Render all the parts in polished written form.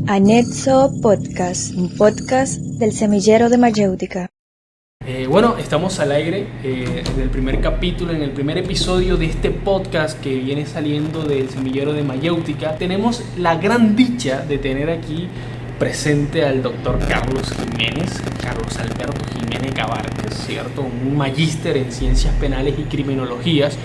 Anexo Podcast, un podcast del Semillero de Mayéutica. Bueno, estamos al aire en el primer capítulo, en el primer episodio de este podcast que viene saliendo del Semillero de Mayéutica. Tenemos la gran dicha de tener aquí presente al doctor Carlos Jiménez, Carlos Alberto Jiménez Cabarcas, ¿cierto? Un magíster en ciencias penales y criminologías.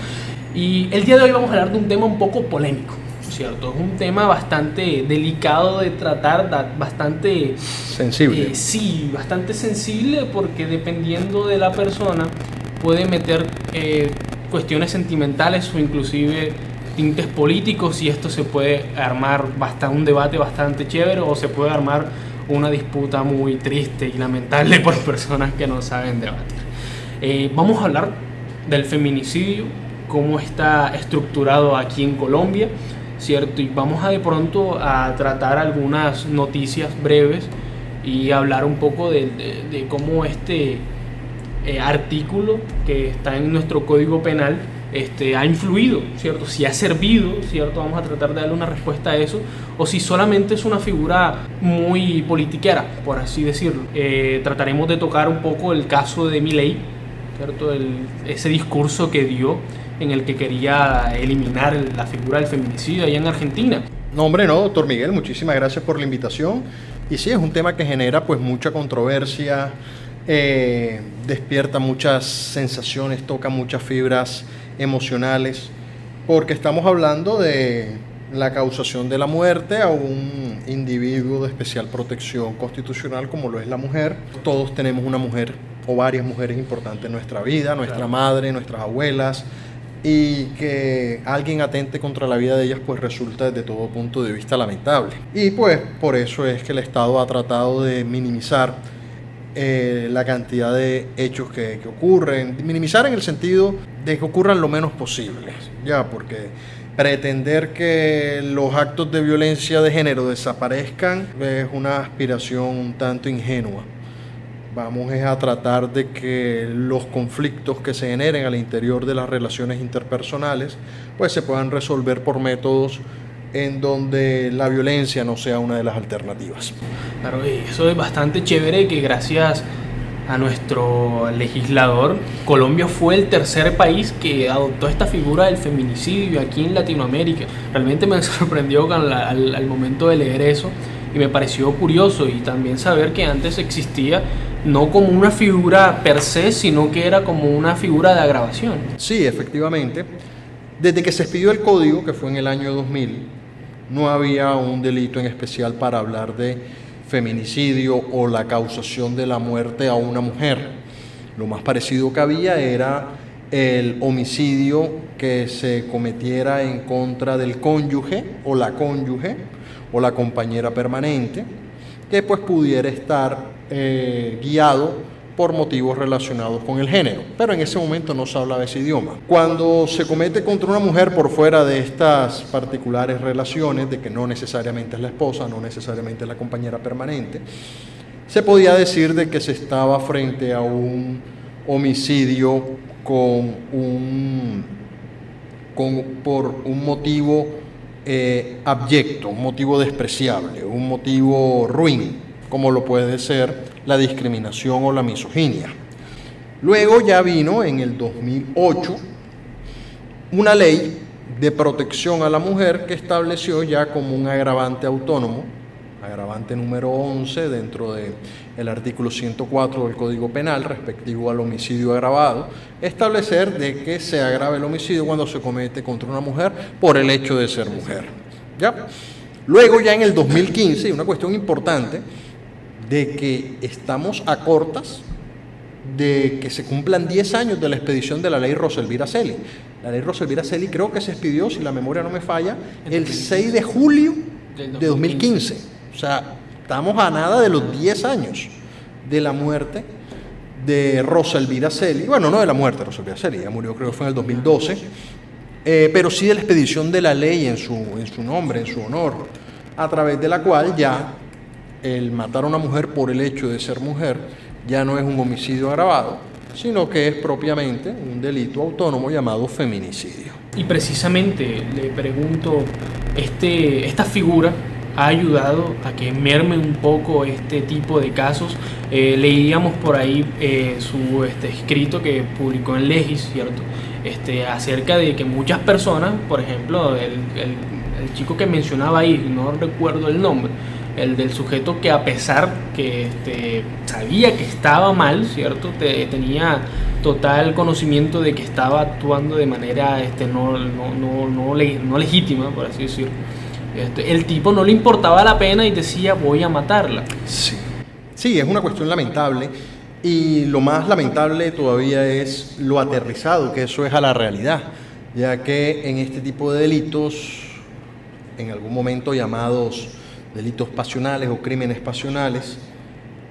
Y el día de hoy vamos a hablar de un tema un poco polémico, ¿cierto? Es un tema bastante delicado de tratar, bastante sensible. Sí, bastante sensible, porque dependiendo de la persona puede meter cuestiones sentimentales o inclusive tintes políticos, y esto se puede armar un debate bastante chévere, o se puede armar una disputa muy triste y lamentable por personas que no saben debatir. Vamos a hablar del feminicidio, cómo está estructurado aquí en Colombia, ¿cierto? Y vamos de pronto a tratar algunas noticias breves y hablar un poco de cómo este artículo que está en nuestro Código Penal ha influido, ¿cierto? Si ha servido, ¿cierto? Vamos a tratar de darle una respuesta a eso, o si solamente es una figura muy politiquera, por así decirlo. Trataremos de tocar un poco el caso de Milei, ¿cierto? Ese discurso que dio en el que quería eliminar la figura del feminicidio allá en Argentina. No, hombre, no, doctor Miguel, muchísimas gracias por la invitación. Y sí, es un tema que genera pues mucha controversia, despierta muchas sensaciones, toca muchas fibras emocionales, porque estamos hablando de la causación de la muerte a un individuo de especial protección constitucional como lo es la mujer. Todos tenemos una mujer o varias mujeres importantes en nuestra vida, nuestra madre, nuestras abuelas, y que alguien atente contra la vida de ellas pues resulta desde todo punto de vista lamentable. Y pues por eso es que el Estado ha tratado de minimizar la cantidad de hechos que ocurren, minimizar en el sentido de que ocurran lo menos posible, ya, porque pretender que los actos de violencia de género desaparezcan es una aspiración un tanto ingenua. Vamos a tratar de que los conflictos que se generen al interior de las relaciones interpersonales pues se puedan resolver por métodos en donde la violencia no sea una de las alternativas. Claro, y eso es bastante chévere, que gracias a nuestro legislador, Colombia fue el tercer país que adoptó esta figura del feminicidio aquí en Latinoamérica. Realmente me sorprendió al momento de leer eso, y me pareció curioso, y también saber que antes existía no como una figura per se, sino que era como una figura de agravación. Sí, efectivamente. Desde que se expidió el código, que fue en el año 2000, no había un delito en especial para hablar de feminicidio o la causación de la muerte a una mujer. Lo más parecido que había era el homicidio que se cometiera en contra del cónyuge o la compañera permanente, que pues pudiera estar guiado por motivos relacionados con el género, pero en ese momento no se hablaba ese idioma. Cuando se comete contra una mujer por fuera de estas particulares relaciones, de que no necesariamente es la esposa, no necesariamente es la compañera permanente, se podía decir de que se estaba frente a un homicidio por un motivo abyecto, un motivo despreciable, un motivo ruin, como lo puede ser la discriminación o la misoginia. Luego ya vino en el 2008 una ley de protección a la mujer que estableció ya como un agravante autónomo, agravante número 11 dentro del artículo 104 del Código Penal respectivo al homicidio agravado, establecer de que se agrava el homicidio cuando se comete contra una mujer por el hecho de ser mujer. ¿Ya? Luego ya en el 2015, una cuestión importante, de que estamos a cortas de que se cumplan 10 años de la expedición de la ley Roselvira-Celi. La ley Roselvira-Celi creo que se expidió, si la memoria no me falla, el 6 de julio de 2015. O sea, estamos a nada de los 10 años de la muerte de Roselvira-Celi. Bueno, no de la muerte de Roselvira-Celi, ella murió, creo que fue en el 2012, pero sí de la expedición de la ley en su nombre, en su honor, a través de la cual ya el matar a una mujer por el hecho de ser mujer ya no es un homicidio agravado, sino que es propiamente un delito autónomo llamado feminicidio. Y precisamente le pregunto, esta figura ha ayudado a que merme un poco este tipo de casos. Leíamos por ahí su escrito que publicó en Legis, ¿cierto? Acerca de que muchas personas, por ejemplo, el chico que mencionaba ahí, no recuerdo el nombre, el del sujeto que a pesar que sabía que estaba mal, ¿cierto? Tenía total conocimiento de que estaba actuando de manera no legítima, por así decirlo. El tipo no le importaba la pena y decía voy a matarla. Sí, es una cuestión lamentable, y lo más lamentable todavía es lo aterrizado que eso es a la realidad, ya que en este tipo de delitos, en algún momento llamados delitos pasionales o crímenes pasionales,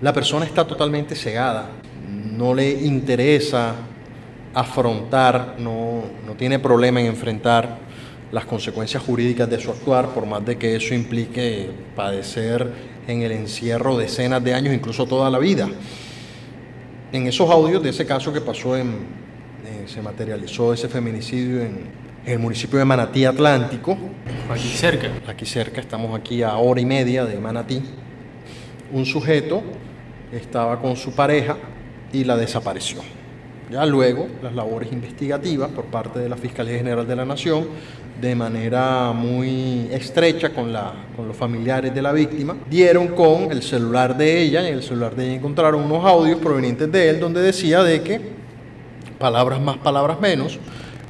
la persona está totalmente cegada, no le interesa afrontar, no tiene problema en enfrentar las consecuencias jurídicas de su actuar, por más de que eso implique padecer en el encierro decenas de años, incluso toda la vida. En esos audios de ese caso que pasó se materializó ese feminicidio en el municipio de Manatí Atlántico. Aquí cerca, estamos aquí a hora y media de Manatí. Un sujeto estaba con su pareja y la desapareció. Ya luego, las labores investigativas por parte de la Fiscalía General de la Nación, de manera muy estrecha con los familiares de la víctima, dieron con el celular de ella, y en el celular de ella encontraron unos audios provenientes de él donde decía de que, palabras más, palabras menos,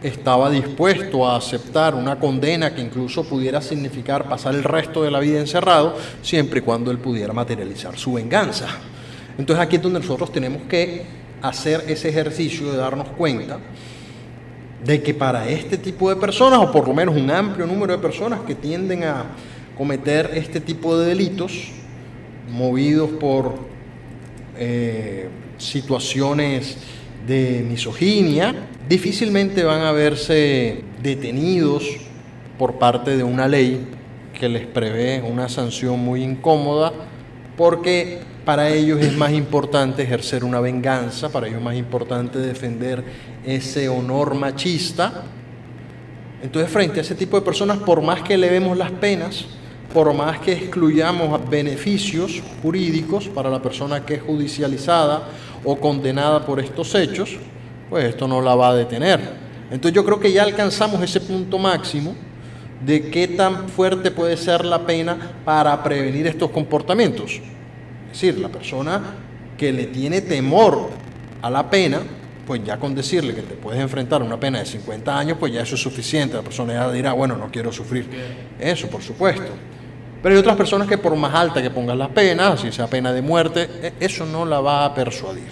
estaba dispuesto a aceptar una condena que incluso pudiera significar pasar el resto de la vida encerrado, siempre y cuando él pudiera materializar su venganza. Entonces aquí es donde nosotros tenemos que hacer ese ejercicio de darnos cuenta de que para este tipo de personas, o por lo menos un amplio número de personas que tienden a cometer este tipo de delitos, movidos por situaciones de misoginia, difícilmente van a verse detenidos por parte de una ley que les prevé una sanción muy incómoda, porque para ellos es más importante ejercer una venganza, para ellos es más importante defender ese honor machista. Entonces, frente a ese tipo de personas, por más que elevemos las penas, por más que excluyamos beneficios jurídicos para la persona que es judicializada o condenada por estos hechos, pues esto no la va a detener. Entonces yo creo que ya alcanzamos ese punto máximo de qué tan fuerte puede ser la pena para prevenir estos comportamientos. Es decir, la persona que le tiene temor a la pena, pues ya con decirle que te puedes enfrentar a una pena de 50 años, pues ya eso es suficiente. La persona ya dirá, bueno, no quiero sufrir eso, por supuesto. Pero hay otras personas que por más alta que pongan las penas, si sea pena de muerte, eso no la va a persuadir.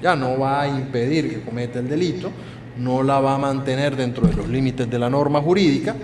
Ya no va a impedir que cometa el delito, no la va a mantener dentro de los límites de la norma jurídica.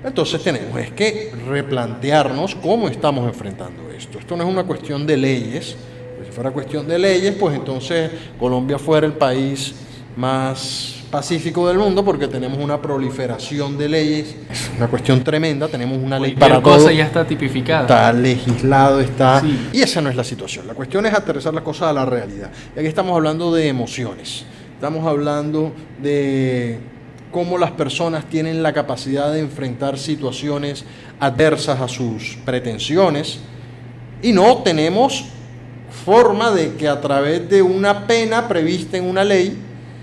Entonces tenemos que replantearnos cómo estamos enfrentando esto. Esto no es una cuestión de leyes. Si fuera cuestión de leyes, pues entonces Colombia fuera el país más pacífico del mundo, porque tenemos una proliferación de leyes, es una cuestión tremenda, tenemos una ley para todo. Cosa ya está tipificada. Está legislado, está... Sí. Y esa no es la situación. La cuestión es aterrizar las cosas a la realidad. Y aquí estamos hablando de emociones. Estamos hablando de cómo las personas tienen la capacidad de enfrentar situaciones adversas a sus pretensiones, y no tenemos forma de que a través de una pena prevista en una ley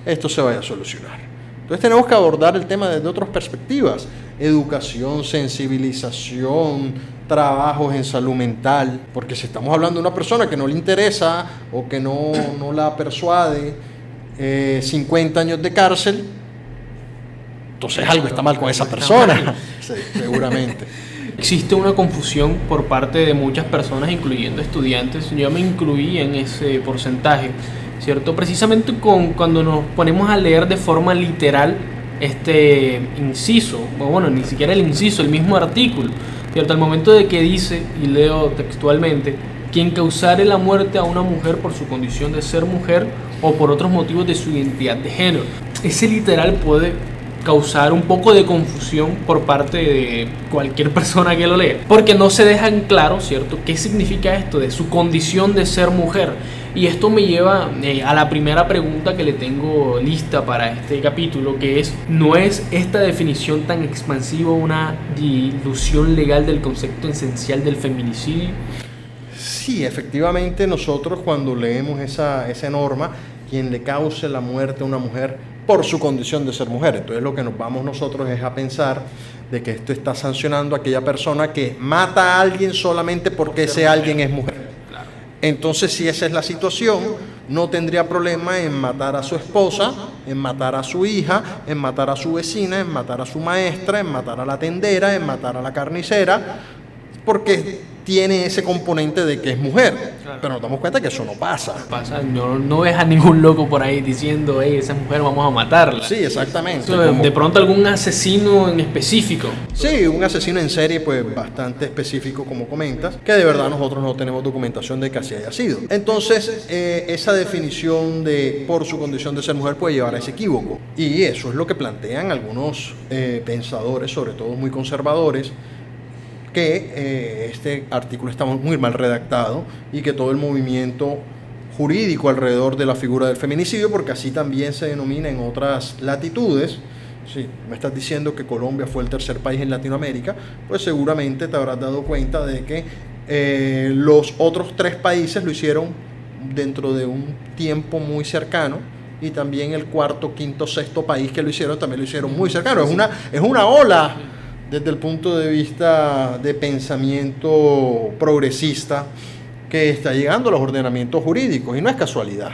esto se vaya a solucionar. Entonces tenemos que abordar el tema desde otras perspectivas: educación, sensibilización, trabajos en salud mental, porque si estamos hablando de una persona que no le interesa o que no la persuade 50 años de cárcel, entonces algo está mal con esa persona. Sí, seguramente. Existe una confusión por parte de muchas personas, incluyendo estudiantes. Yo me incluí en ese porcentaje, ¿cierto? Precisamente cuando nos ponemos a leer de forma literal este inciso, o bueno, ni siquiera el inciso, el mismo artículo, ¿cierto? Al momento de que dice, y leo textualmente, quien causare la muerte a una mujer por su condición de ser mujer o por otros motivos de su identidad de género. Ese literal puede causar un poco de confusión por parte de cualquier persona que lo lea, porque no se deja en claro, ¿cierto?, qué significa esto de su condición de ser mujer. Y esto me lleva a la primera pregunta que le tengo lista para este capítulo, que es: ¿no es esta definición tan expansiva una dilución legal del concepto esencial del feminicidio? Sí, efectivamente nosotros cuando leemos esa norma, quien le cause la muerte a una mujer por su condición de ser mujer, entonces lo que nos vamos nosotros es a pensar de que esto está sancionando a aquella persona que mata a alguien solamente porque ese alguien es mujer. Entonces, si esa es la situación, no tendría problema en matar a su esposa, en matar a su hija, en matar a su vecina, en matar a su maestra, en matar a la tendera, en matar a la carnicera, porque tiene ese componente de que es mujer. Claro. Pero nos damos cuenta que eso no pasa. No ves a ningún loco por ahí diciendo, hey, esa mujer vamos a matarla. Sí, exactamente. De pronto algún asesino en específico. Sí, un asesino en serie pues bastante específico, como comentas, que de verdad nosotros no tenemos documentación de que así haya sido. Entonces, esa definición de por su condición de ser mujer puede llevar a ese equívoco. Y eso es lo que plantean algunos pensadores, sobre todo muy conservadores, que este artículo está muy mal redactado y que todo el movimiento jurídico alrededor de la figura del feminicidio, porque así también se denomina en otras latitudes. Si me estás diciendo que Colombia fue el tercer país en Latinoamérica, pues seguramente te habrás dado cuenta de que los otros 3 países lo hicieron dentro de un tiempo muy cercano, y también el cuarto, quinto, sexto país que lo hicieron también lo hicieron muy cercano. Es una ola desde el punto de vista de pensamiento progresista que está llegando a los ordenamientos jurídicos, y no es casualidad.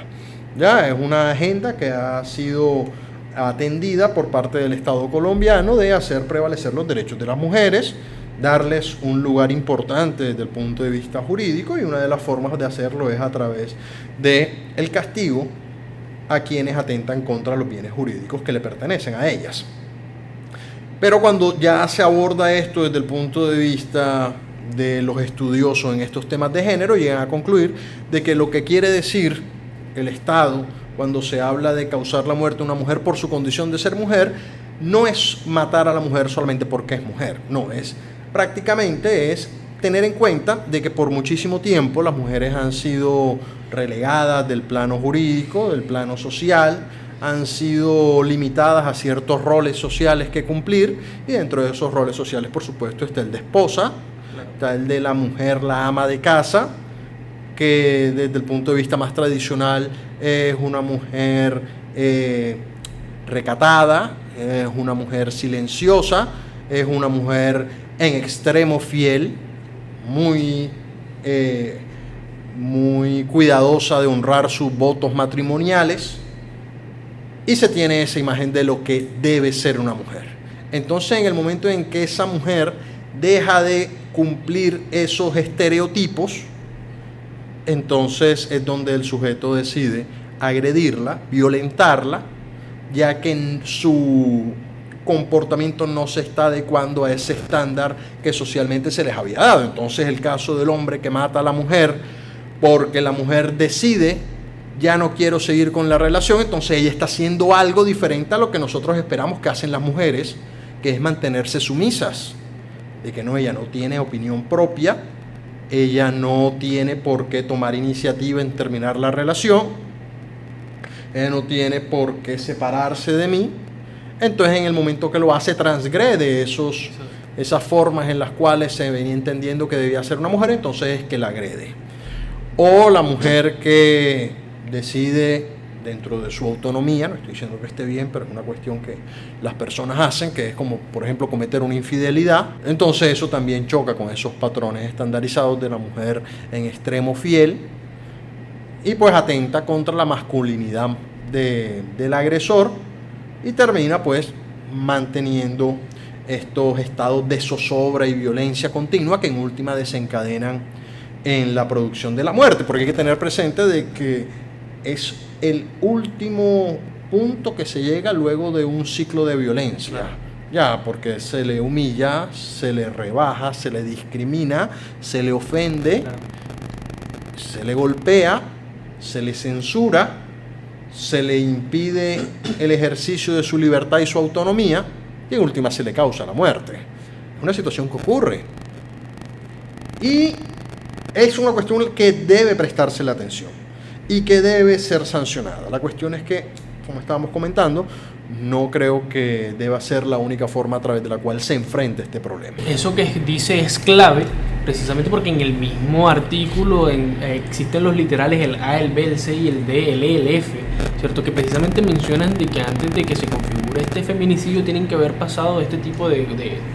Ya es una agenda que ha sido atendida por parte del Estado colombiano de hacer prevalecer los derechos de las mujeres, darles un lugar importante desde el punto de vista jurídico, y una de las formas de hacerlo es a través del castigo a quienes atentan contra los bienes jurídicos que le pertenecen a ellas. Pero cuando ya se aborda esto desde el punto de vista de los estudiosos en estos temas de género, llegan a concluir de que lo que quiere decir el Estado cuando se habla de causar la muerte a una mujer por su condición de ser mujer, no es matar a la mujer solamente porque es mujer, no, prácticamente es tener en cuenta de que por muchísimo tiempo las mujeres han sido relegadas del plano jurídico, del plano social, han sido limitadas a ciertos roles sociales que cumplir, y dentro de esos roles sociales, por supuesto, está el de esposa, está el de la mujer, la ama de casa, que desde el punto de vista más tradicional es una mujer recatada, es una mujer silenciosa, es una mujer en extremo fiel, muy cuidadosa de honrar sus votos matrimoniales, y se tiene esa imagen de lo que debe ser una mujer. Entonces, en el momento en que esa mujer deja de cumplir esos estereotipos, entonces es donde el sujeto decide agredirla, violentarla, ya que su comportamiento no se está adecuando a ese estándar que socialmente se les había dado. Entonces, el caso del hombre que mata a la mujer porque la mujer decide, ya no quiero seguir con la relación, entonces ella está haciendo algo diferente a lo que nosotros esperamos que hacen las mujeres, que es mantenerse sumisas, de que no, ella no tiene opinión propia, ella no tiene por qué tomar iniciativa en terminar la relación, ella no tiene por qué separarse de mí. Entonces, en el momento que lo hace, transgrede esas formas en las cuales se venía entendiendo que debía ser una mujer, entonces es que la agrede. O la mujer que decide, dentro de su autonomía, no estoy diciendo que esté bien, pero es una cuestión que las personas hacen, que es como, por ejemplo, cometer una infidelidad. Entonces eso también choca con esos patrones estandarizados de la mujer en extremo fiel, y pues atenta contra la masculinidad del agresor, y termina pues manteniendo estos estados de zozobra y violencia continua que en última desencadenan en la producción de la muerte, porque hay que tener presente de que es el último punto que se llega luego de un ciclo de violencia. Claro. Ya, porque se le humilla, se le rebaja, se le discrimina, se le ofende, claro, se le golpea, se le censura, se le impide el ejercicio de su libertad y su autonomía, y en última se le causa la muerte. Es una situación que ocurre. Y es una cuestión que debe prestarse la atención. y que debe ser sancionada. La cuestión es que, como estábamos comentando, no creo que deba ser la única forma a través de la cual se enfrente este problema. Eso que dice es clave, precisamente porque en el mismo artículo existen los literales el A, el B, el C y el D, el E, el F, ¿cierto? Que precisamente mencionan de que antes de que se configure este feminicidio tienen que haber pasado este tipo de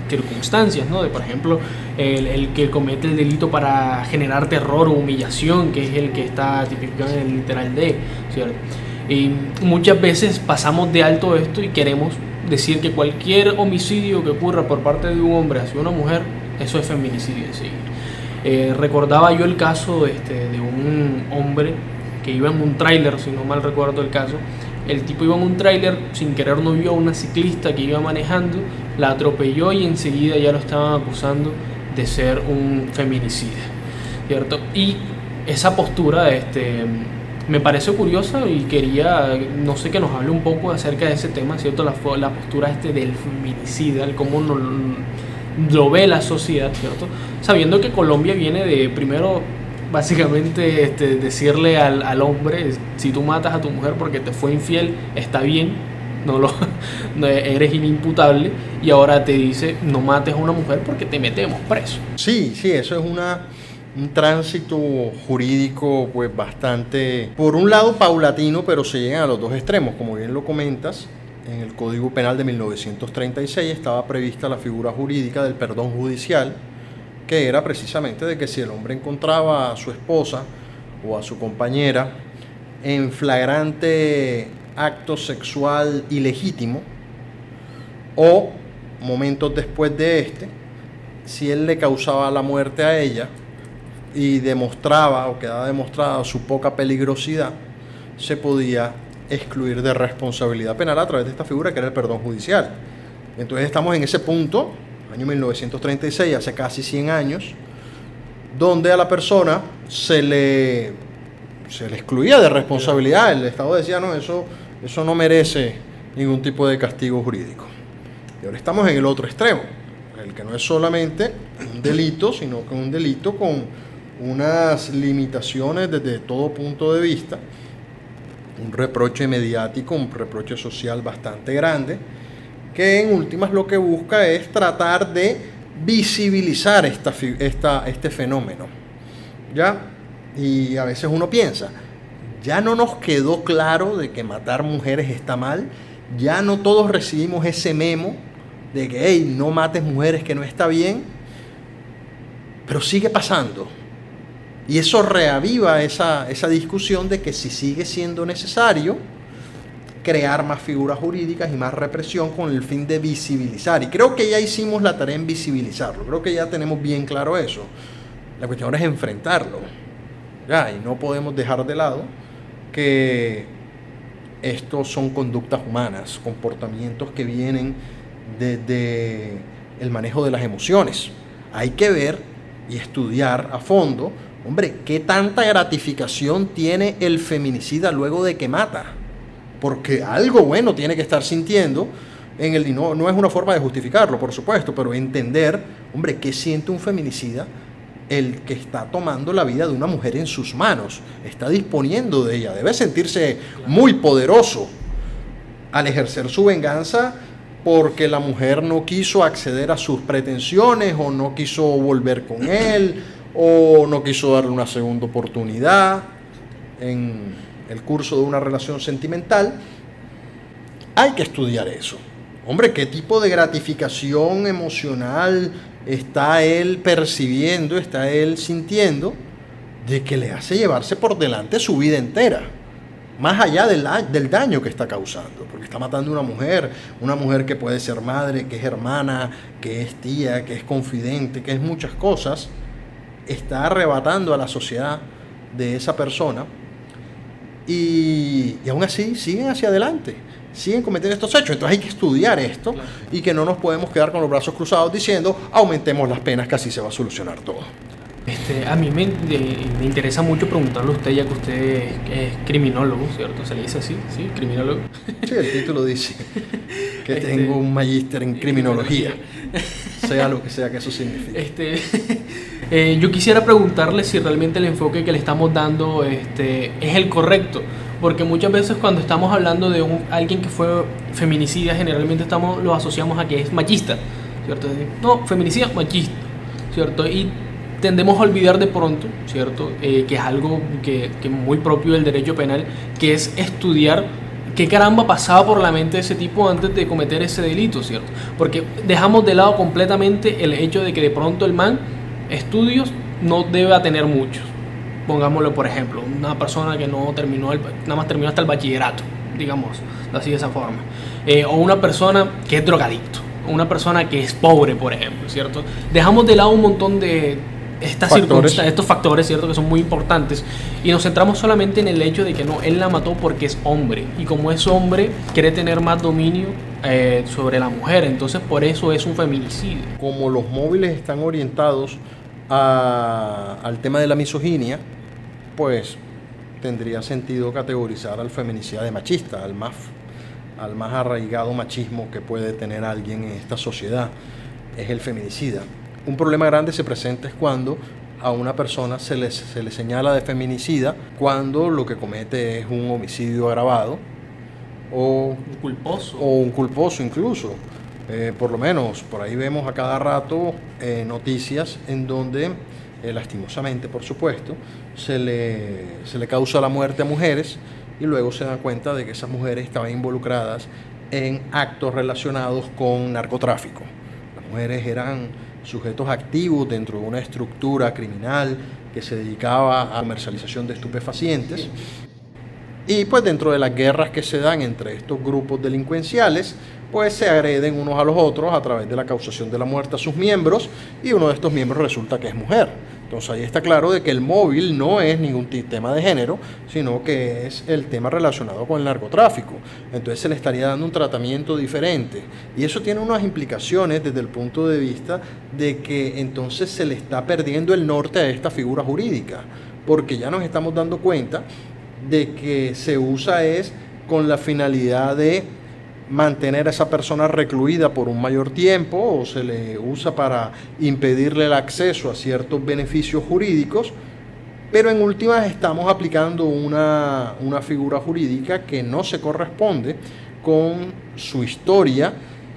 circunstancias, ¿no? De, por ejemplo, el que comete el delito para generar terror o humillación, que es el que está tipificado en el literal D, ¿cierto? Y muchas veces pasamos de alto esto y queremos decir que cualquier homicidio que ocurra por parte de un hombre hacia una mujer, eso es feminicidio en sí. Recordaba yo el caso de un hombre que iba en un tráiler, si no mal recuerdo el caso. El tipo iba en un tráiler, sin querer no vio a una ciclista que iba manejando, la atropelló y enseguida ya lo estaban acusando de ser un feminicida, ¿cierto? Y esa postura me parece curiosa y quería, no sé, que nos hable un poco acerca de ese tema, ¿cierto? La postura del feminicida, el cómo lo ve la sociedad, ¿cierto? Sabiendo que Colombia viene de, primero, básicamente decirle al hombre, si tú matas a tu mujer porque te fue infiel, está bien, no eres inimputable, y ahora te dice, no mates a una mujer porque te metemos preso. Sí, eso es un tránsito jurídico pues bastante, por un lado paulatino, pero se llegan a los dos extremos. Como bien lo comentas, en el Código Penal de 1936 estaba prevista la figura jurídica del perdón judicial, que era precisamente de que si el hombre encontraba a su esposa o a su compañera en flagrante acto sexual ilegítimo, o momentos después de si él le causaba la muerte a ella y demostraba o quedaba demostrada su poca peligrosidad, se podía excluir de responsabilidad penal a través de esta figura que era el perdón judicial. Entonces estamos en ese punto, año 1936, hace casi 100 años, donde a la persona se le excluía de responsabilidad. El Estado decía, no, eso no merece ningún tipo de castigo jurídico. Y ahora estamos en el otro extremo, el que no es solamente un delito, sino que un delito con unas limitaciones desde todo punto de vista, un reproche mediático, un reproche social bastante grande, que en últimas lo que busca es tratar de visibilizar este fenómeno, ¿ya? Y a veces uno piensa, ya no nos quedó claro de que matar mujeres está mal, ya no todos recibimos ese memo de que, hey, no mates mujeres, que no está bien, pero sigue pasando. Y eso reaviva esa discusión de que si sigue siendo necesario crear más figuras jurídicas y más represión con el fin de visibilizar. Y creo que ya hicimos la tarea en visibilizarlo, creo que ya tenemos bien claro eso. La cuestión ahora es enfrentarlo, ¿ya? Y no podemos dejar de lado que estos son conductas humanas, comportamientos que vienen desde el manejo de las emociones. Hay que ver y estudiar a fondo, hombre, ¿qué tanta gratificación tiene el feminicida luego de que mata? Porque algo bueno tiene que estar sintiendo, y no es una forma de justificarlo, por supuesto, pero entender, hombre, ¿qué siente un feminicida? El que está tomando la vida de una mujer en sus manos, está disponiendo de ella, debe sentirse muy poderoso al ejercer su venganza porque la mujer no quiso acceder a sus pretensiones o no quiso volver con él o no quiso darle una segunda oportunidad en el curso de una relación sentimental. Hay que estudiar eso. Hombre, ¿qué tipo de gratificación emocional está él percibiendo, está él sintiendo de que le hace llevarse por delante su vida entera? Más allá del daño que está causando, porque está matando a una mujer que puede ser madre, que es hermana, que es tía, que es confidente, que es muchas cosas. Está arrebatando a la sociedad de esa persona y aún así siguen hacia adelante, siguen cometiendo estos hechos. Entonces hay que estudiar esto, claro, y que no nos podemos quedar con los brazos cruzados diciendo aumentemos las penas que así se va a solucionar todo. A mí me interesa mucho preguntarle a usted, ya que usted es criminólogo, ¿cierto? ¿Se le dice así? ¿Sí? ¿Criminólogo? Sí, el título dice que tengo un magíster en criminología, sea lo que sea que eso signifique. Yo quisiera preguntarle si realmente el enfoque que le estamos dando es el correcto, porque muchas veces cuando estamos hablando de alguien que fue feminicida, generalmente lo asociamos a que es machista, ¿cierto? No, feminicida, machista, ¿cierto? Y tendemos a olvidar de pronto, ¿cierto? Que es algo que es muy propio del derecho penal, que es estudiar qué caramba pasaba por la mente de ese tipo antes de cometer ese delito, ¿cierto? Porque dejamos de lado completamente el hecho de que de pronto el man estudios no debe tener muchos. Pongámoslo por ejemplo, una persona que no terminó, nada más terminó hasta el bachillerato, digamos, así de esa forma. O una persona que es drogadicto, o una persona que es pobre, por ejemplo, ¿cierto? Dejamos de lado un montón de estos factores, ¿cierto? Que son muy importantes, y nos centramos solamente en el hecho de que no, él la mató porque es hombre, y como es hombre, quiere tener más dominio sobre la mujer, entonces por eso es un feminicidio. Como los móviles están orientados al tema de la misoginia, pues tendría sentido categorizar al feminicida de machista, al más arraigado machismo que puede tener alguien en esta sociedad, es el feminicida. Un problema grande se presenta es cuando a una persona se le señala de feminicida cuando lo que comete es un homicidio agravado o un culposo incluso. Por lo menos por ahí vemos a cada rato noticias en donde lastimosamente, por supuesto, se le causa la muerte a mujeres y luego se dan cuenta de que esas mujeres estaban involucradas en actos relacionados con narcotráfico. Las mujeres eran sujetos activos dentro de una estructura criminal que se dedicaba a la comercialización de estupefacientes. Y pues dentro de las guerras que se dan entre estos grupos delincuenciales, pues se agreden unos a los otros a través de la causación de la muerte a sus miembros, y uno de estos miembros resulta que es mujer. Entonces ahí está claro de que el móvil no es ningún tema de género, sino que es el tema relacionado con el narcotráfico. Entonces se le estaría dando un tratamiento diferente. Y eso tiene unas implicaciones desde el punto de vista de que entonces se le está perdiendo el norte a esta figura jurídica, porque ya nos estamos dando cuenta de que se usa con la finalidad de mantener a esa persona recluida por un mayor tiempo, o se le usa para impedirle el acceso a ciertos beneficios jurídicos, pero en últimas estamos aplicando una figura jurídica que no se corresponde con su historia,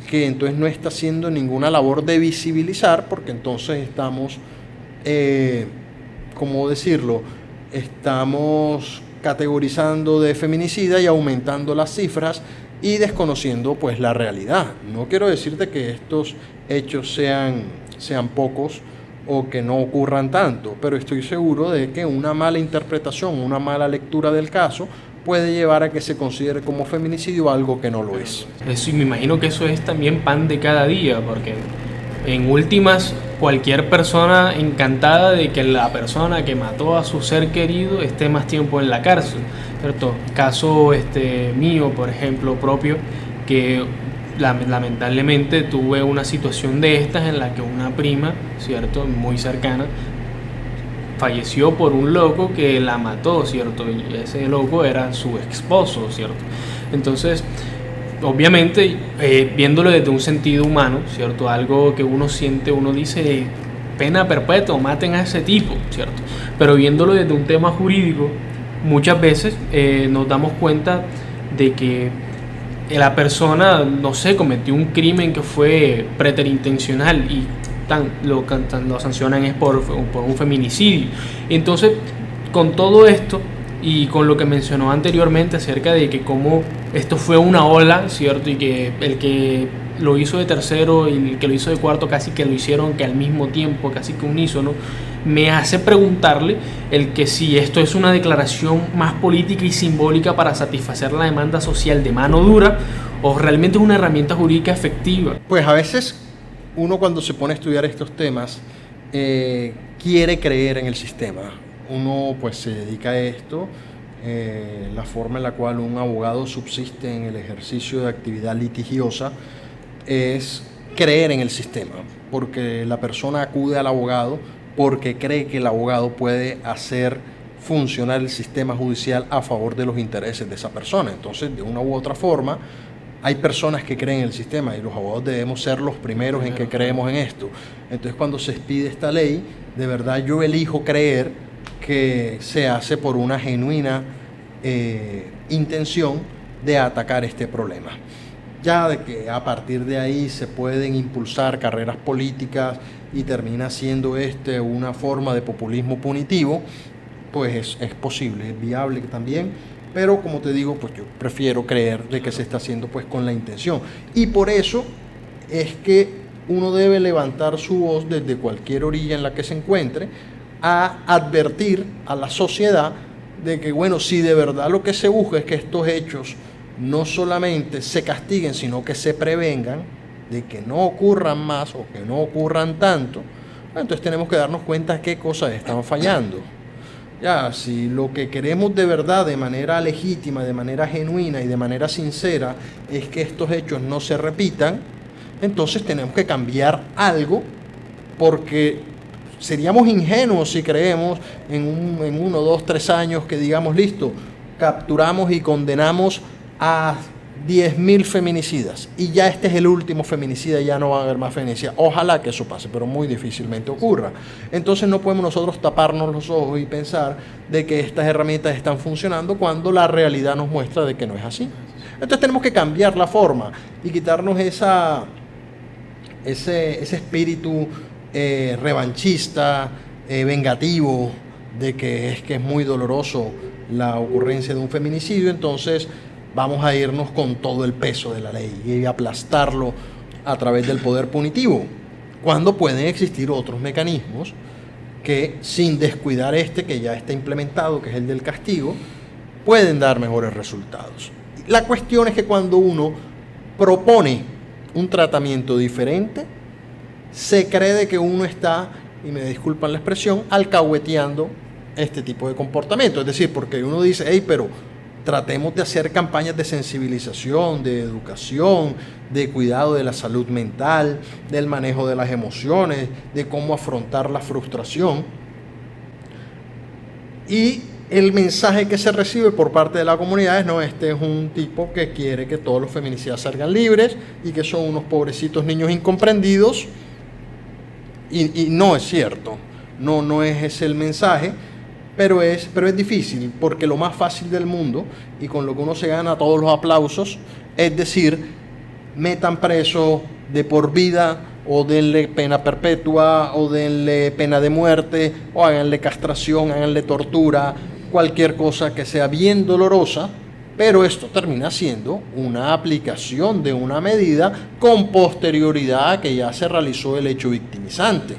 que entonces no está haciendo ninguna labor de visibilizar, porque entonces estamos, ¿cómo decirlo? Estamos categorizando de feminicida y aumentando las cifras y desconociendo pues la realidad. No quiero decirte que estos hechos sean pocos o que no ocurran tanto, pero estoy seguro de que una mala interpretación, una mala lectura del caso puede llevar a que se considere como feminicidio algo que no lo es. Eso, y me imagino que eso es también pan de cada día, porque en últimas cualquier persona encantada de que la persona que mató a su ser querido esté más tiempo en la cárcel, ¿cierto? Caso mío, por ejemplo, propio, que lamentablemente tuve una situación de estas en la que una prima, ¿cierto?, muy cercana, falleció por un loco que la mató, ¿cierto? Y ese loco era su esposo, ¿cierto? Entonces, obviamente, viéndolo desde un sentido humano, ¿cierto? Algo que uno siente, uno dice, pena perpetua, maten a ese tipo, ¿cierto? Pero viéndolo desde un tema jurídico, muchas veces nos damos cuenta de que la persona, no sé, cometió un crimen que fue preterintencional y lo sancionan es por un feminicidio. Entonces, con todo esto y con lo que mencionó anteriormente acerca de que como esto fue una ola, ¿cierto? Y que el que lo hizo de tercero y el que lo hizo de cuarto casi que lo hicieron que al mismo tiempo, casi que unísono, me hace preguntarle el que si esto es una declaración más política y simbólica para satisfacer la demanda social de mano dura o realmente es una herramienta jurídica efectiva. Pues a veces uno cuando se pone a estudiar estos temas quiere creer en el sistema. Uno pues se dedica a esto, la forma en la cual un abogado subsiste en el ejercicio de actividad litigiosa es creer en el sistema, porque la persona acude al abogado porque cree que el abogado puede hacer funcionar el sistema judicial a favor de los intereses de esa persona. Entonces, de una u otra forma, hay personas que creen en el sistema y los abogados debemos ser los primeros en que creemos en esto. Entonces, cuando se expide esta ley, de verdad yo elijo creer que se hace por una genuina intención de atacar este problema. Ya de que a partir de ahí se pueden impulsar carreras políticas y termina siendo una forma de populismo punitivo, pues es posible, es viable también, pero como te digo, pues yo prefiero creer de que se está haciendo pues con la intención. Y por eso es que uno debe levantar su voz desde cualquier orilla en la que se encuentre a advertir a la sociedad de que, bueno, si de verdad lo que se busca es que estos hechos no solamente se castiguen, sino que se prevengan, de que no ocurran más o que no ocurran tanto, entonces tenemos que darnos cuenta qué cosas están fallando. Ya, si lo que queremos de verdad, de manera legítima, de manera genuina y de manera sincera, es que estos hechos no se repitan, entonces tenemos que cambiar algo, porque seríamos ingenuos si creemos en 1, 2, 3 años que digamos, listo, capturamos y condenamos a 10.000 feminicidas y ya este es el último feminicida, ya no va a haber más feminicidas. Ojalá que eso pase, pero muy difícilmente ocurra. Entonces no podemos nosotros taparnos los ojos y pensar de que estas herramientas están funcionando cuando la realidad nos muestra de que no es así. Entonces tenemos que cambiar la forma y quitarnos ese espíritu revanchista, vengativo, de que es muy doloroso la ocurrencia de un feminicidio. Entonces vamos a irnos con todo el peso de la ley y aplastarlo a través del poder punitivo, cuando pueden existir otros mecanismos que, sin descuidar que ya está implementado, que es el del castigo, pueden dar mejores resultados. La cuestión es que cuando uno propone un tratamiento diferente, se cree de que uno está, y me disculpan la expresión, alcahueteando este tipo de comportamiento. Es decir, porque uno dice, hey, pero tratemos de hacer campañas de sensibilización, de educación, de cuidado de la salud mental, del manejo de las emociones, de cómo afrontar la frustración. Y el mensaje que se recibe por parte de la comunidad es, no, este es un tipo que quiere que todos los feminicidas salgan libres y que son unos pobrecitos niños incomprendidos. Y no es cierto, no es ese el mensaje. Pero es difícil, porque lo más fácil del mundo y con lo que uno se gana todos los aplausos es decir, metan preso de por vida o denle pena perpetua o denle pena de muerte o háganle castración, háganle tortura, cualquier cosa que sea bien dolorosa, pero esto termina siendo una aplicación de una medida con posterioridad a que ya se realizó el hecho victimizante.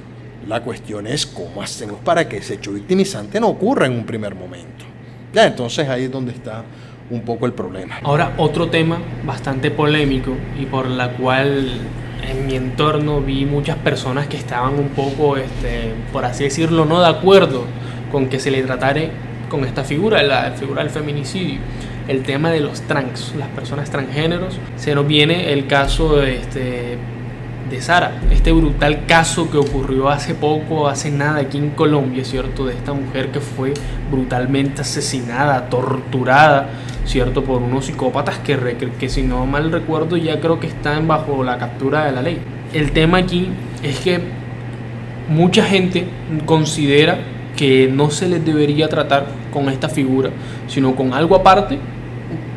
La cuestión es cómo hacemos para que ese hecho victimizante no ocurra en un primer momento. Ya, entonces ahí es donde está un poco el problema. Ahora, otro tema bastante polémico y por la cual en mi entorno vi muchas personas que estaban un poco, por así decirlo, no de acuerdo con que se le tratara con esta figura, la figura del feminicidio. El tema de los trans, las personas transgéneros. Se nos viene el caso de Sara, este brutal caso que ocurrió hace nada aquí en Colombia, ¿cierto? De esta mujer que fue brutalmente asesinada, torturada, ¿cierto? Por unos psicópatas que si no mal recuerdo ya creo que están bajo la captura de la ley. El tema aquí es que mucha gente considera que no se les debería tratar con esta figura, sino con algo aparte,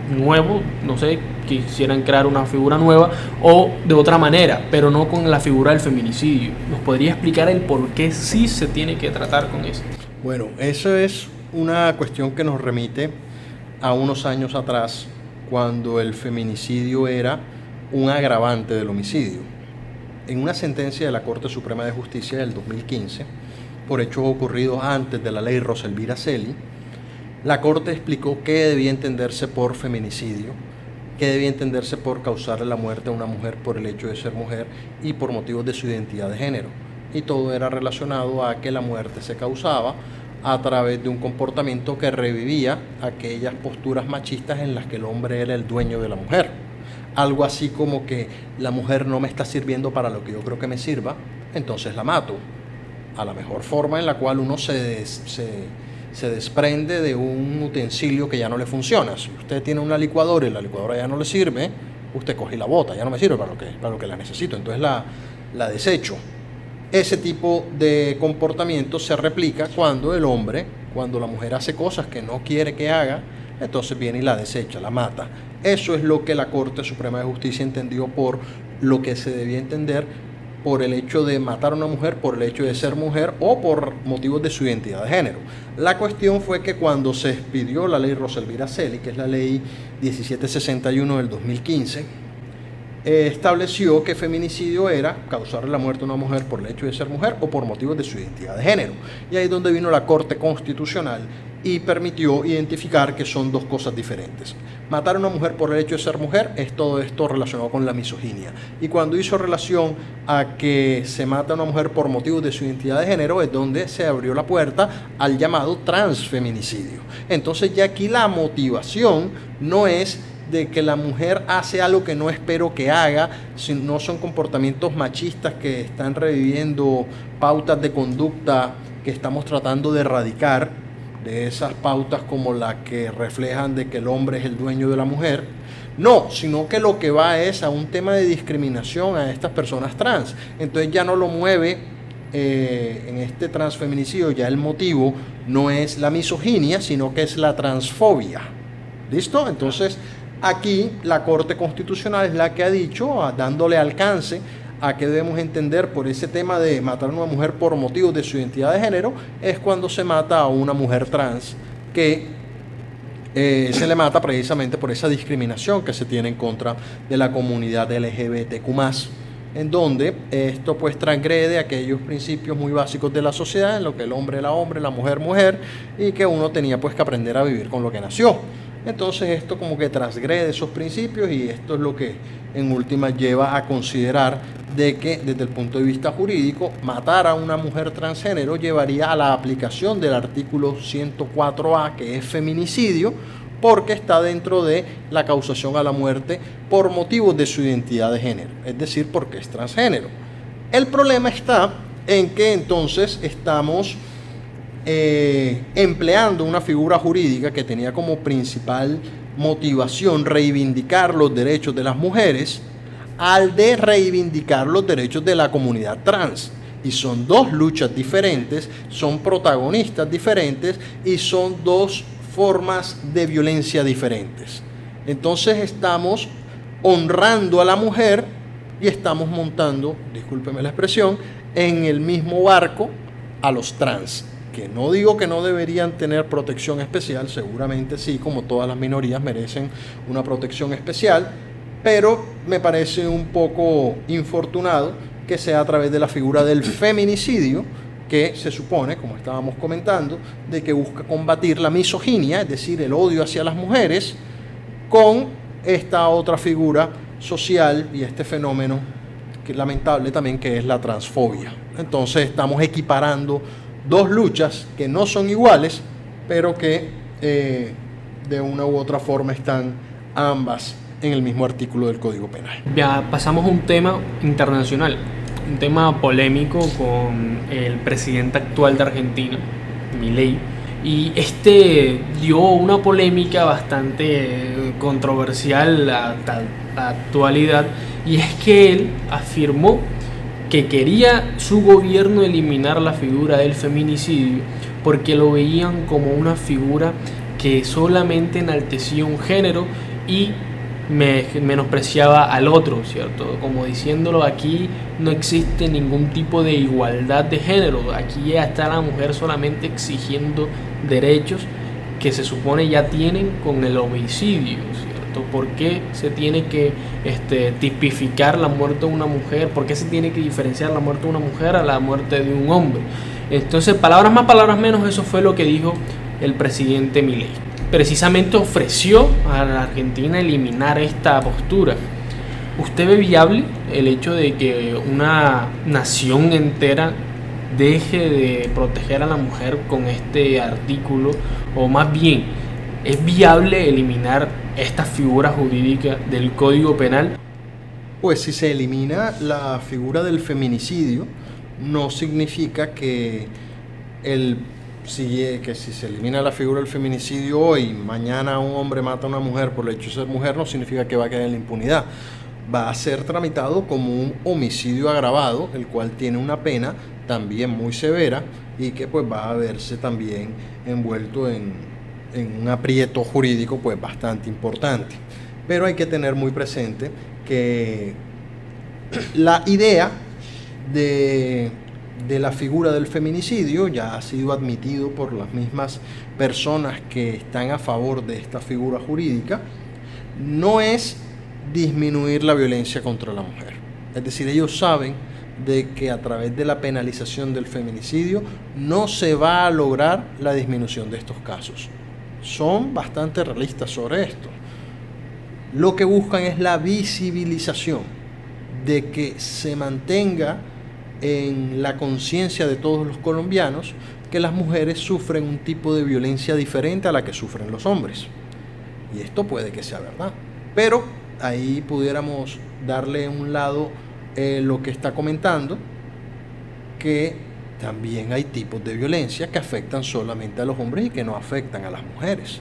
nuevo, no sé, quisieran crear una figura nueva o de otra manera, pero no con la figura del feminicidio. ¿Nos podría explicar el por qué sí se tiene que tratar con eso? Bueno, eso es una cuestión que nos remite a unos años atrás, cuando el feminicidio era un agravante del homicidio. En una sentencia de la Corte Suprema de Justicia del 2015, por hechos ocurridos antes de la ley Rosa Elvira Celi, la Corte explicó qué debía entenderse por feminicidio, qué debía entenderse por causarle la muerte a una mujer por el hecho de ser mujer y por motivos de su identidad de género. Y todo era relacionado a que la muerte se causaba a través de un comportamiento que revivía aquellas posturas machistas en las que el hombre era el dueño de la mujer. Algo así como que la mujer no me está sirviendo para lo que yo creo que me sirva, entonces la mato. A la mejor forma en la cual uno se desprende de un utensilio que ya no le funciona. Si usted tiene una licuadora y la licuadora ya no le sirve, usted coge y la bota, ya no me sirve para lo que la necesito, entonces la desecho. Ese tipo de comportamiento se replica cuando cuando la mujer hace cosas que no quiere que haga, entonces viene y la desecha, la mata. Eso es lo que la Corte Suprema de Justicia entendió por lo que se debía entender por el hecho de matar a una mujer, por el hecho de ser mujer o por motivos de su identidad de género. La cuestión fue que cuando se expidió la ley Rosa Elvira Celi, que es la ley 1761 del 2015, estableció que feminicidio era causarle la muerte a una mujer por el hecho de ser mujer o por motivos de su identidad de género. Y ahí es donde vino la Corte Constitucional y permitió identificar que son dos cosas diferentes. Matar a una mujer por el hecho de ser mujer es todo esto relacionado con la misoginia. Y cuando hizo relación a que se mata a una mujer por motivos de su identidad de género es donde se abrió la puerta al llamado transfeminicidio. Entonces ya aquí la motivación no es de que la mujer hace algo que no espero que haga, no son comportamientos machistas que están reviviendo pautas de conducta que estamos tratando de erradicar, de esas pautas como las que reflejan de que el hombre es el dueño de la mujer. No, sino que lo que va es a un tema de discriminación a estas personas trans. Entonces ya no lo mueve en este transfeminicidio, ya el motivo no es la misoginia, sino que es la transfobia. ¿Listo? Entonces aquí la Corte Constitucional es la que ha dicho, dándole alcance a que debemos entender por ese tema de matar a una mujer por motivos de su identidad de género, es cuando se mata a una mujer trans, que se le mata precisamente por esa discriminación que se tiene en contra de la comunidad LGBTQ+, en donde esto pues transgrede aquellos principios muy básicos de la sociedad, en lo que el hombre era hombre, la mujer mujer, y que uno tenía pues que aprender a vivir con lo que nació. Entonces esto como que transgrede esos principios y esto es lo que en última lleva a considerar de que desde el punto de vista jurídico matar a una mujer transgénero llevaría a la aplicación del artículo 104A, que es feminicidio, porque está dentro de la causación a la muerte por motivos de su identidad de género, es decir, porque es transgénero. El problema está en que entonces estamos empleando una figura jurídica que tenía como principal motivación reivindicar los derechos de las mujeres al de reivindicar los derechos de la comunidad trans. Y son dos luchas diferentes, son protagonistas diferentes y son dos formas de violencia diferentes. Entonces estamos honrando a la mujer y estamos montando, discúlpeme la expresión, en el mismo barco a los trans, que no digo que no deberían tener protección especial, seguramente sí, como todas las minorías merecen una protección especial, pero me parece un poco infortunado que sea a través de la figura del feminicidio, que se supone, como estábamos comentando, de que busca combatir la misoginia, es decir, el odio hacia las mujeres, con esta otra figura social y este fenómeno que es lamentable también, que es la transfobia. Entonces estamos equiparando dos luchas que no son iguales, pero que de una u otra forma están ambas en el mismo artículo del Código Penal. Ya pasamos a un tema internacional, un tema polémico con el presidente actual de Argentina, Milei, y este dio una polémica bastante controversial a la actualidad, y es que él afirmó que quería su gobierno eliminar la figura del feminicidio porque lo veían como una figura que solamente enaltecía un género y menospreciaba al otro, ¿cierto? Como diciéndolo, aquí no existe ningún tipo de igualdad de género, aquí ya está la mujer solamente exigiendo derechos que se supone ya tienen con el homicidio, ¿cierto? ¿Por qué se tiene que tipificar la muerte de una mujer? ¿Por qué se tiene que diferenciar la muerte de una mujer a la muerte de un hombre? Entonces, palabras más, palabras menos, eso fue lo que dijo el presidente Milei. Precisamente ofreció a la Argentina eliminar esta postura. ¿Usted ve viable el hecho de que una nación entera deje de proteger a la mujer con este artículo? O más bien, ¿es viable eliminar esta figura jurídica del Código Penal? Pues si se elimina la figura del feminicidio, no significa que el que si se elimina la figura del feminicidio hoy, mañana un hombre mata a una mujer por el hecho de ser mujer, no significa que va a quedar en la impunidad. Va a ser tramitado como un homicidio agravado, el cual tiene una pena también muy severa y que pues va a verse también envuelto en un aprieto jurídico pues bastante importante. Pero hay que tener muy presente que la idea de la figura del feminicidio ya ha sido admitido por las mismas personas que están a favor de esta figura jurídica, no es disminuir la violencia contra la mujer. Es decir, ellos saben de que a través de la penalización del feminicidio no se va a lograr la disminución de estos casos. Son bastante realistas sobre esto. Lo que buscan es la visibilización, de que se mantenga en la conciencia de todos los colombianos que las mujeres sufren un tipo de violencia diferente a la que sufren los hombres. Y esto puede que sea verdad, pero ahí pudiéramos darle un lado lo que está comentando, que también hay tipos de violencia que afectan solamente a los hombres y que no afectan a las mujeres.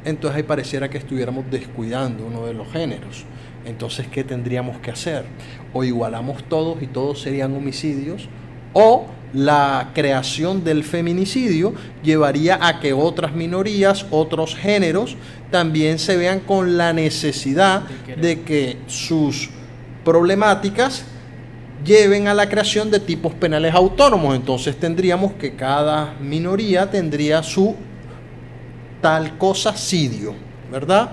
Entonces ahí pareciera que estuviéramos descuidando uno de los géneros. Entonces, ¿qué tendríamos que hacer? O igualamos todos y todos serían homicidios, o la creación del feminicidio llevaría a que otras minorías, otros géneros, también se vean con la necesidad de que sus problemáticas lleven a la creación de tipos penales autónomos. Entonces tendríamos que cada minoría tendría su tal cosa cidio, ¿verdad?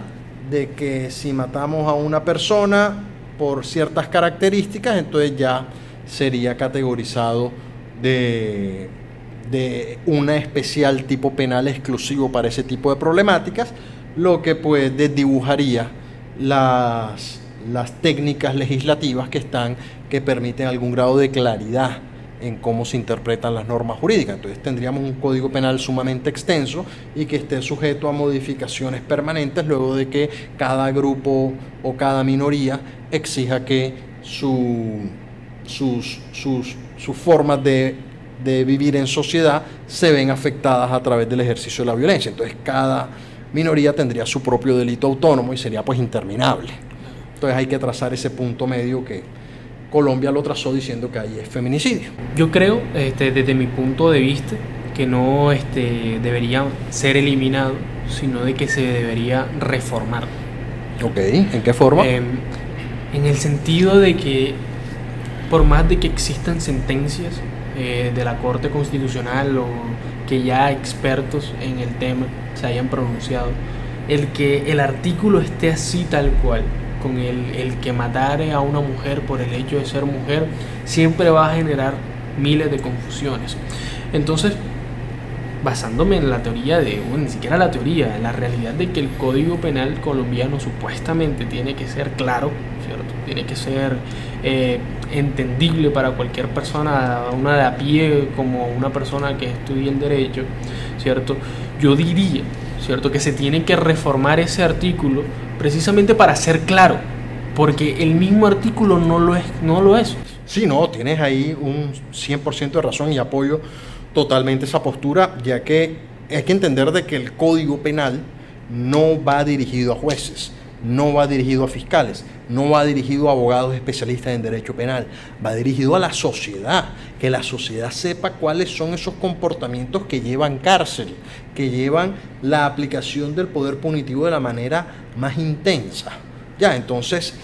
De que si matamos a una persona por ciertas características, entonces ya sería categorizado de una especial tipo penal exclusivo para ese tipo de problemáticas, lo que pues desdibujaría las técnicas legislativas que permiten algún grado de claridad en cómo se interpretan las normas jurídicas. Entonces tendríamos un código penal sumamente extenso y que esté sujeto a modificaciones permanentes luego de que cada grupo o cada minoría exija que sus formas de vivir en sociedad se ven afectadas a través del ejercicio de la violencia. Entonces cada minoría tendría su propio delito autónomo y sería pues interminable. Entonces hay que trazar ese punto medio que Colombia lo trazó diciendo que ahí es feminicidio. Yo creo, desde mi punto de vista, que no debería ser eliminado, sino de que se debería reformar. Ok, ¿en qué forma? En el sentido de que, por más de que existan sentencias de la Corte Constitucional o que ya expertos en el tema se hayan pronunciado, el que el artículo esté así tal cual, con el que matare a una mujer por el hecho de ser mujer, siempre va a generar miles de confusiones. Entonces, basándome en la teoría ni siquiera la teoría, en la realidad de que el Código Penal colombiano supuestamente tiene que ser claro, ¿cierto? Tiene que ser entendible para cualquier persona, una de a pie como una persona que estudie el derecho, ¿cierto? Yo diría, ¿cierto?, que se tiene que reformar ese artículo precisamente para ser claro, porque el mismo artículo no lo es. Sí, no, tienes ahí un 100% de razón y apoyo totalmente esa postura, ya que hay que entender de que el Código Penal no va dirigido a jueces, no va dirigido a fiscales, no va dirigido a abogados especialistas en derecho penal, va dirigido a la sociedad, que la sociedad sepa cuáles son esos comportamientos que llevan cárcel, que llevan la aplicación del poder punitivo de la manera más intensa. Ya, entonces,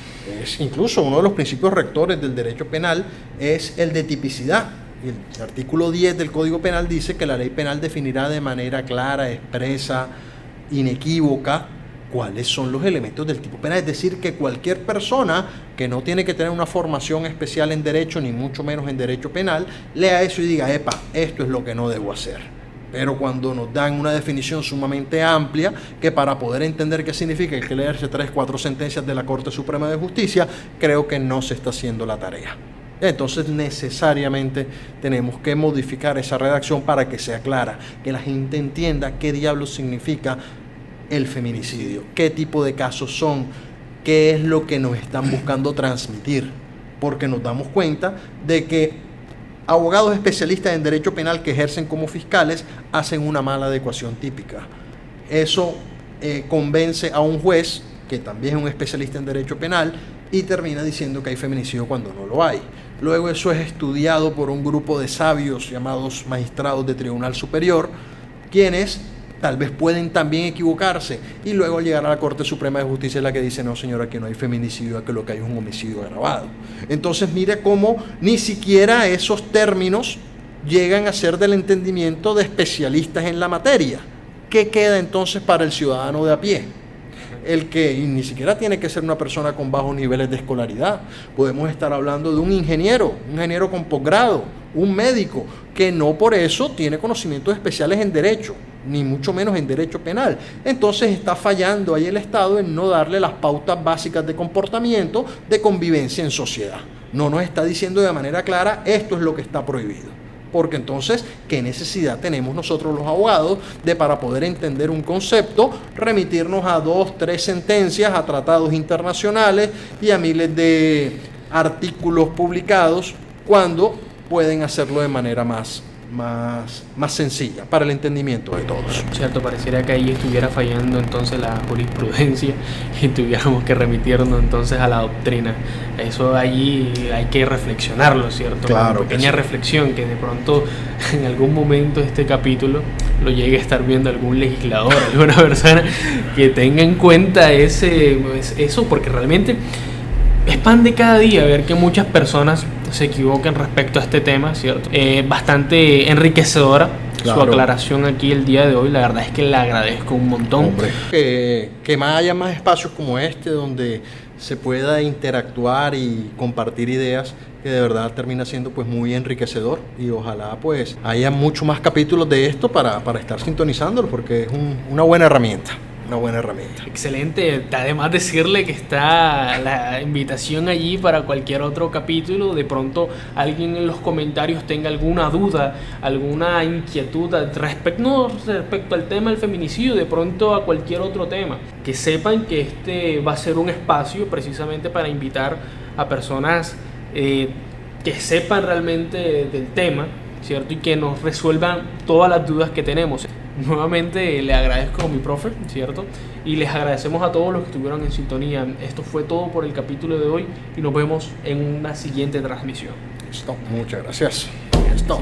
incluso uno de los principios rectores del derecho penal es el de tipicidad. El artículo 10 del Código Penal dice que la ley penal definirá de manera clara, expresa, inequívoca, cuáles son los elementos del tipo penal. Es decir, que cualquier persona que no tiene que tener una formación especial en derecho, ni mucho menos en derecho penal, lea eso y diga, epa, esto es lo que no debo hacer. Pero cuando nos dan una definición sumamente amplia, que para poder entender qué significa hay que leerse 3-4 sentencias de la Corte Suprema de Justicia, creo que no se está haciendo la tarea. Entonces necesariamente tenemos que modificar esa redacción para que sea clara, que la gente entienda qué diablos significa el feminicidio, qué tipo de casos son, qué es lo que nos están buscando transmitir, porque nos damos cuenta de que abogados especialistas en derecho penal que ejercen como fiscales hacen una mala adecuación típica. Eso convence a un juez, que también es un especialista en derecho penal, y termina diciendo que hay feminicidio cuando no lo hay. Luego eso es estudiado por un grupo de sabios llamados magistrados de Tribunal Superior, quienes tal vez pueden también equivocarse, y luego llegar a la Corte Suprema de Justicia es la que dice, no señora, aquí no hay feminicidio, aquí lo que hay es un homicidio agravado. Entonces mire cómo ni siquiera esos términos llegan a ser del entendimiento de especialistas en la materia. ¿Qué queda entonces para el ciudadano de a pie? El que y ni siquiera tiene que ser una persona con bajos niveles de escolaridad. Podemos estar hablando de un ingeniero con posgrado, un médico, que no por eso tiene conocimientos especiales en derecho, ni mucho menos en derecho penal. Entonces está fallando ahí el Estado en no darle las pautas básicas de comportamiento, de convivencia en sociedad. No nos está diciendo de manera clara, esto es lo que está prohibido. Porque entonces, ¿qué necesidad tenemos nosotros los abogados de, para poder entender un concepto, remitirnos a 2, 3 sentencias, a tratados internacionales y a miles de artículos publicados, cuando pueden hacerlo de manera más sencilla para el entendimiento de todos? Cierto, pareciera que ahí estuviera fallando entonces la jurisprudencia y tuviéramos que remitirnos entonces a la doctrina. Eso allí hay que reflexionarlo, ¿cierto? Claro, una pequeña reflexión que de pronto en algún momento de este capítulo lo llegue a estar viendo algún legislador, alguna persona que tenga en cuenta eso, porque realmente es pan de cada día ver que muchas personas se equivocan respecto a este tema, ¿cierto? Bastante enriquecedora. Claro. Su aclaración aquí el día de hoy, la verdad es que le agradezco un montón. Hombre, que haya más espacios como este donde se pueda interactuar y compartir ideas, que de verdad termina siendo pues muy enriquecedor, y ojalá pues haya mucho más capítulos de esto para estar sintonizándolo, porque es una buena herramienta. Una buena herramienta. Excelente. Además decirle que está la invitación allí para cualquier otro capítulo. De pronto alguien en los comentarios tenga alguna duda, alguna inquietud respecto al tema del feminicidio, de pronto a cualquier otro tema. Que sepan que este va a ser un espacio precisamente para invitar a personas que sepan realmente del tema, ¿cierto? Y que nos resuelvan todas las dudas que tenemos. Nuevamente le agradezco a mi profe, ¿cierto? Y les agradecemos a todos los que estuvieron en sintonía. Esto fue todo por el capítulo de hoy y nos vemos en una siguiente transmisión. Listo, muchas gracias. Listo.